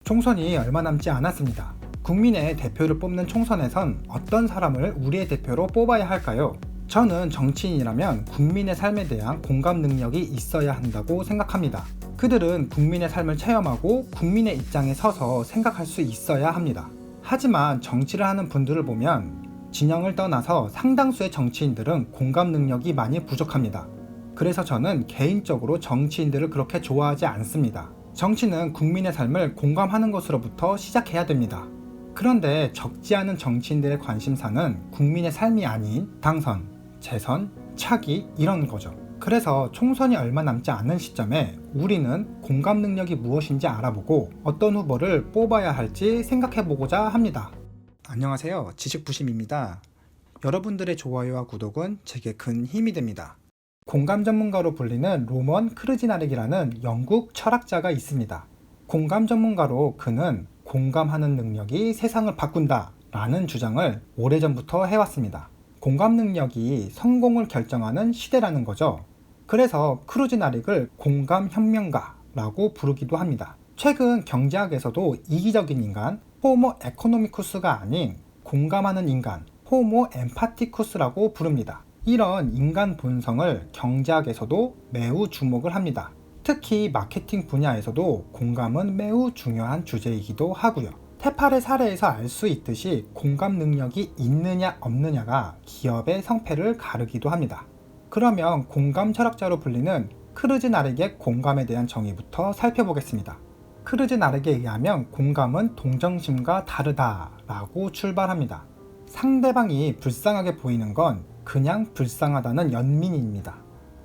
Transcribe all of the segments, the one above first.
총선이 얼마 남지 않았습니다. 국민의 대표를 뽑는 총선에선 어떤 사람을 우리의 대표로 뽑아야 할까요? 저는 정치인이라면 국민의 삶에 대한 공감 능력이 있어야 한다고 생각합니다. 그들은 국민의 삶을 체험하고 국민의 입장에 서서 생각할 수 있어야 합니다. 하지만 정치를 하는 분들을 보면 진영을 떠나서 상당수의 정치인들은 공감 능력이 많이 부족합니다. 그래서 저는 개인적으로 정치인들을 그렇게 좋아하지 않습니다. 정치는 국민의 삶을 공감하는 것으로부터 시작해야 됩니다. 그런데 적지 않은 정치인들의 관심사는 국민의 삶이 아닌 당선, 재선, 차기 이런 거죠. 그래서 총선이 얼마 남지 않은 시점에 우리는 공감 능력이 무엇인지 알아보고 어떤 후보를 뽑아야 할지 생각해보고자 합니다. 안녕하세요. 지식부심입니다. 여러분들의 좋아요와 구독은 제게 큰 힘이 됩니다. 공감 전문가로 불리는 로먼 크르지나릭이라는 영국 철학자가 있습니다. 공감 전문가로 그는 공감하는 능력이 세상을 바꾼다 라는 주장을 오래전부터 해왔습니다. 공감 능력이 성공을 결정하는 시대라는 거죠. 그래서 크르지나릭을 공감혁명가라고 부르기도 합니다. 최근 경제학에서도 이기적인 인간, 호모 에코노미쿠스가 아닌 공감하는 인간, 호모 엠파티쿠스라고 부릅니다. 이런 인간 본성을 경제학에서도 매우 주목을 합니다. 특히 마케팅 분야에서도 공감은 매우 중요한 주제이기도 하고요. 테팔의 사례에서 알 수 있듯이 공감 능력이 있느냐 없느냐가 기업의 성패를 가르기도 합니다. 그러면 공감 철학자로 불리는 크르지나릭의 공감에 대한 정의부터 살펴보겠습니다. 크르지나릭에 의하면 공감은 동정심과 다르다라고 출발합니다. 상대방이 불쌍하게 보이는 건 그냥 불쌍하다는 연민입니다.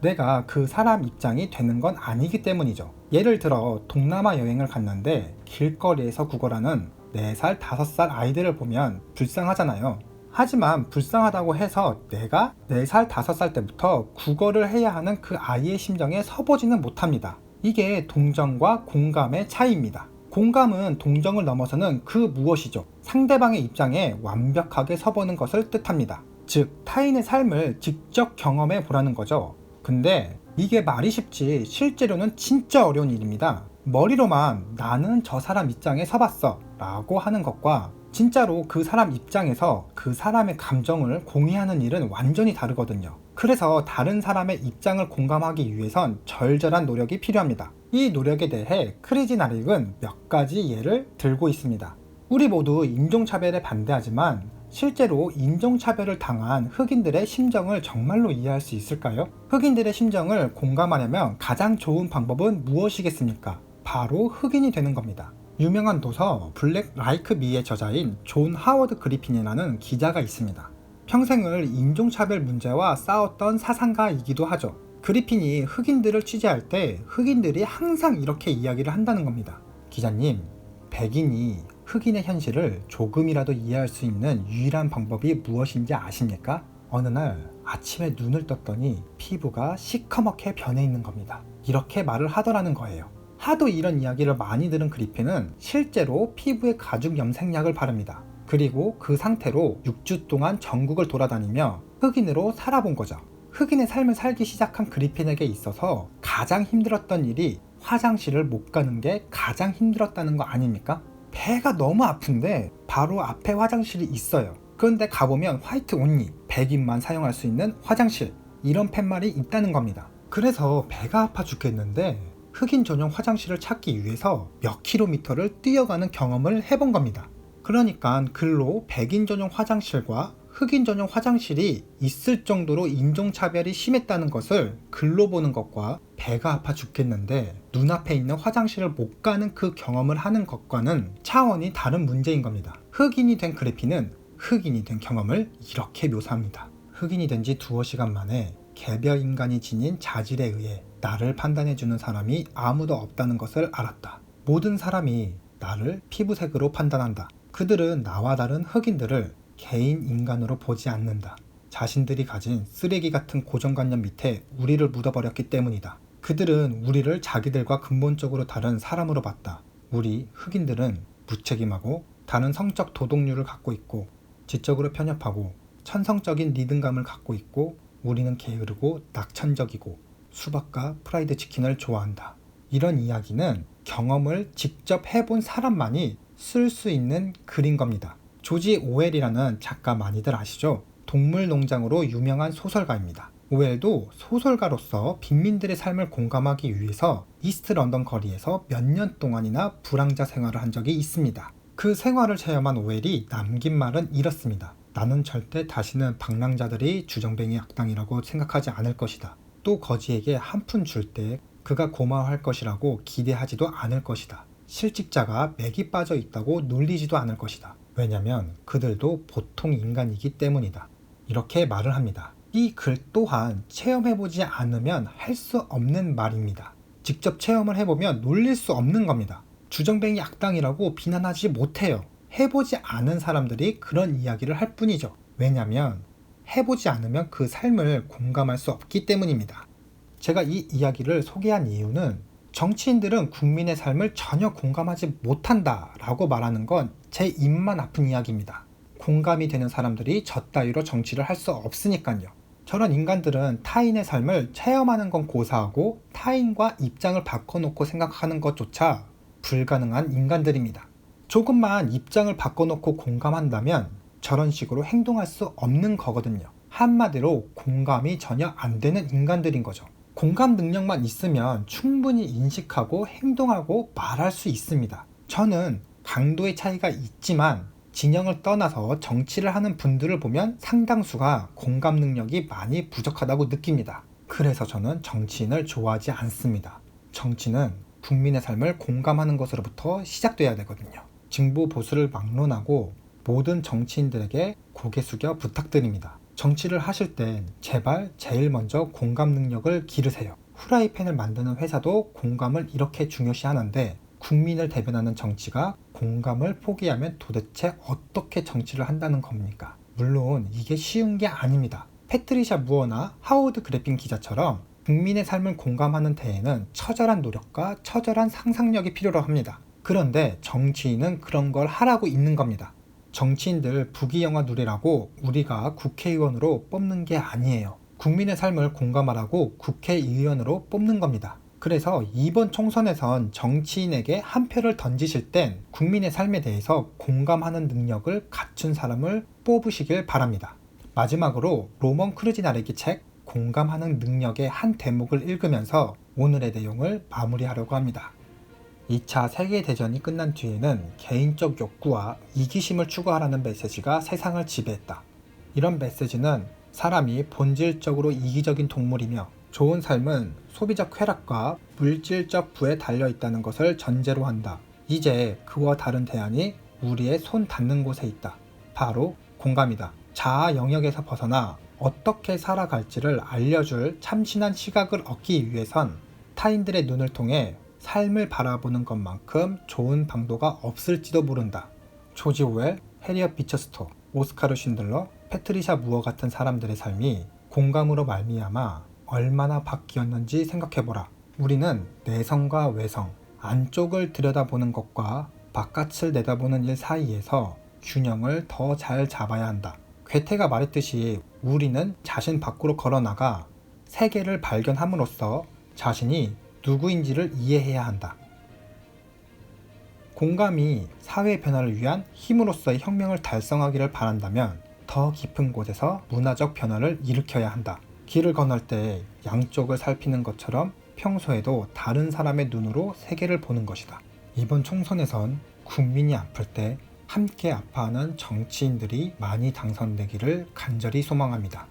내가 그 사람 입장이 되는 건 아니기 때문이죠. 예를 들어 동남아 여행을 갔는데 길거리에서 구걸하는 4살, 5살 아이들을 보면 불쌍하잖아요. 하지만 불쌍하다고 해서 내가 4살, 5살 때부터 구걸을 해야 하는 그 아이의 심정에 서보지는 못합니다. 이게 동정과 공감의 차이입니다. 공감은 동정을 넘어서는 그 무엇이죠. 상대방의 입장에 완벽하게 서보는 것을 뜻합니다. 즉, 타인의 삶을 직접 경험해 보라는 거죠. 근데 이게 말이 쉽지 실제로는 진짜 어려운 일입니다. 머리로만 나는 저 사람 입장에 서봤어 라고 하는 것과 진짜로 그 사람 입장에서 그 사람의 감정을 공유하는 일은 완전히 다르거든요. 그래서 다른 사람의 입장을 공감하기 위해선 절절한 노력이 필요합니다. 이 노력에 대해 크르지나릭은 몇 가지 예를 들고 있습니다. 우리 모두 인종차별에 반대하지만 실제로 인종차별을 당한 흑인들의 심정을 정말로 이해할 수 있을까요? 흑인들의 심정을 공감하려면 가장 좋은 방법은 무엇이겠습니까? 바로 흑인이 되는 겁니다. 유명한 도서 블랙 라이크 미의 저자인 존 하워드 그리핀이라는 기자가 있습니다. 평생을 인종차별 문제와 싸웠던 사상가이기도 하죠. 그리핀이 흑인들을 취재할 때 흑인들이 항상 이렇게 이야기를 한다는 겁니다. 기자님, 백인이 흑인의 현실을 조금이라도 이해할 수 있는 유일한 방법이 무엇인지 아십니까? 어느 날 아침에 눈을 떴더니 피부가 시커멓게 변해 있는 겁니다. 이렇게 말을 하더라는 거예요. 하도 이런 이야기를 많이 들은 그리핀은 실제로 피부에 가죽 염색약을 바릅니다. 그리고 그 상태로 6주 동안 전국을 돌아다니며 흑인으로 살아본 거죠. 흑인의 삶을 살기 시작한 그리핀에게 있어서 가장 힘들었던 일이 화장실을 못 가는 게 가장 힘들었다는 거 아닙니까? 배가 너무 아픈데 바로 앞에 화장실이 있어요. 그런데 가보면 화이트 온리, 백인만 사용할 수 있는 화장실, 이런 팻말이 있다는 겁니다. 그래서 배가 아파 죽겠는데 흑인 전용 화장실을 찾기 위해서 몇 킬로미터를 뛰어가는 경험을 해본 겁니다. 그러니까 글로 백인 전용 화장실과 흑인 전용 화장실이 있을 정도로 인종차별이 심했다는 것을 글로 보는 것과 배가 아파 죽겠는데 눈앞에 있는 화장실을 못 가는 그 경험을 하는 것과는 차원이 다른 문제인 겁니다. 흑인이 된 그리핀은 흑인이 된 경험을 이렇게 묘사합니다. 흑인이 된 지 두어 시간 만에 개별 인간이 지닌 자질에 의해 나를 판단해주는 사람이 아무도 없다는 것을 알았다. 모든 사람이 나를 피부색으로 판단한다. 그들은 나와 다른 흑인들을 개인 인간으로 보지 않는다. 자신들이 가진 쓰레기 같은 고정관념 밑에 우리를 묻어버렸기 때문이다. 그들은 우리를 자기들과 근본적으로 다른 사람으로 봤다. 우리 흑인들은 무책임하고 다른 성적 도덕률을 갖고 있고 지적으로 편협하고 천성적인 리듬감을 갖고 있고 우리는 게으르고 낙천적이고 수박과 프라이드 치킨을 좋아한다. 이런 이야기는 경험을 직접 해본 사람만이 쓸 수 있는 글인 겁니다. 조지 오웰이라는 작가 많이들 아시죠? 동물농장으로 유명한 소설가입니다. 오웰도 소설가로서 빈민들의 삶을 공감하기 위해서 이스트 런던 거리에서 몇 년 동안이나 불황자 생활을 한 적이 있습니다. 그 생활을 체험한 오웰이 남긴 말은 이렇습니다. 나는 절대 다시는 방랑자들이 주정뱅이 악당이라고 생각하지 않을 것이다. 또 거지에게 한 푼 줄 때 그가 고마워할 것이라고 기대하지도 않을 것이다. 실직자가 맥이 빠져 있다고 놀리지도 않을 것이다. 왜냐면 그들도 보통 인간이기 때문이다. 이렇게 말을 합니다. 이 글 또한 체험해보지 않으면 할 수 없는 말입니다. 직접 체험을 해보면 놀릴 수 없는 겁니다. 주정뱅이 악당이라고 비난하지 못해요. 해보지 않은 사람들이 그런 이야기를 할 뿐이죠. 왜냐면 해보지 않으면 그 삶을 공감할 수 없기 때문입니다. 제가 이 이야기를 소개한 이유는 정치인들은 국민의 삶을 전혀 공감하지 못한다 라고 말하는 건 제 입만 아픈 이야기입니다. 공감이 되는 사람들이 저 따위로 정치를 할 수 없으니까요. 저런 인간들은 타인의 삶을 체험하는 건 고사하고 타인과 입장을 바꿔놓고 생각하는 것조차 불가능한 인간들입니다. 조금만 입장을 바꿔놓고 공감한다면 저런 식으로 행동할 수 없는 거거든요. 한마디로 공감이 전혀 안 되는 인간들인 거죠. 공감 능력만 있으면 충분히 인식하고 행동하고 말할 수 있습니다. 저는 강도의 차이가 있지만 진영을 떠나서 정치를 하는 분들을 보면 상당수가 공감 능력이 많이 부족하다고 느낍니다. 그래서 저는 정치인을 좋아하지 않습니다. 정치는 국민의 삶을 공감하는 것으로부터 시작돼야 되거든요. 진보 보수를 막론하고 모든 정치인들에게 고개 숙여 부탁드립니다. 정치를 하실 땐 제발 제일 먼저 공감 능력을 기르세요. 후라이팬을 만드는 회사도 공감을 이렇게 중요시하는데 국민을 대변하는 정치가 공감을 포기하면 도대체 어떻게 정치를 한다는 겁니까? 물론 이게 쉬운 게 아닙니다. 패트리샤 무어나 하워드 그래핀 기자처럼 국민의 삶을 공감하는 데에는 처절한 노력과 처절한 상상력이 필요로 합니다. 그런데 정치인은 그런 걸 하라고 있는 겁니다. 정치인들 부귀영화 누리라고 우리가 국회의원으로 뽑는 게 아니에요. 국민의 삶을 공감하라고 국회의원으로 뽑는 겁니다. 그래서 이번 총선에선 정치인에게 한 표를 던지실 땐 국민의 삶에 대해서 공감하는 능력을 갖춘 사람을 뽑으시길 바랍니다. 마지막으로 로먼 크루지나르기 책 공감하는 능력의 한 대목을 읽으면서 오늘의 내용을 마무리하려고 합니다. 2차 세계대전이 끝난 뒤에는 개인적 욕구와 이기심을 추구하라는 메시지가 세상을 지배했다. 이런 메시지는 사람이 본질적으로 이기적인 동물이며 좋은 삶은 소비적 쾌락과 물질적 부에 달려있다는 것을 전제로 한다. 이제 그와 다른 대안이 우리의 손 닿는 곳에 있다. 바로 공감이다. 자아 영역에서 벗어나 어떻게 살아갈지를 알려줄 참신한 시각을 얻기 위해선 타인들의 눈을 통해 삶을 바라보는 것만큼 좋은 방도가 없을지도 모른다. 조지 오웰, 해리엇 비처스토, 오스카르 쉰들러, 패트리샤 무어 같은 사람들의 삶이 공감으로 말미암아 얼마나 바뀌었는지 생각해보라. 우리는 내성과 외성, 안쪽을 들여다보는 것과 바깥을 내다보는 일 사이에서 균형을 더 잘 잡아야 한다. 괴테가 말했듯이 우리는 자신 밖으로 걸어나가 세계를 발견함으로써 자신이 누구인지를 이해해야 한다. 공감이 사회 변화를 위한 힘으로서의 혁명을 달성하기를 바란다면 더 깊은 곳에서 문화적 변화를 일으켜야 한다. 길을 건널 때 양쪽을 살피는 것처럼 평소에도 다른 사람의 눈으로 세계를 보는 것이다. 이번 총선에선 국민이 아플 때 함께 아파하는 정치인들이 많이 당선되기를 간절히 소망합니다.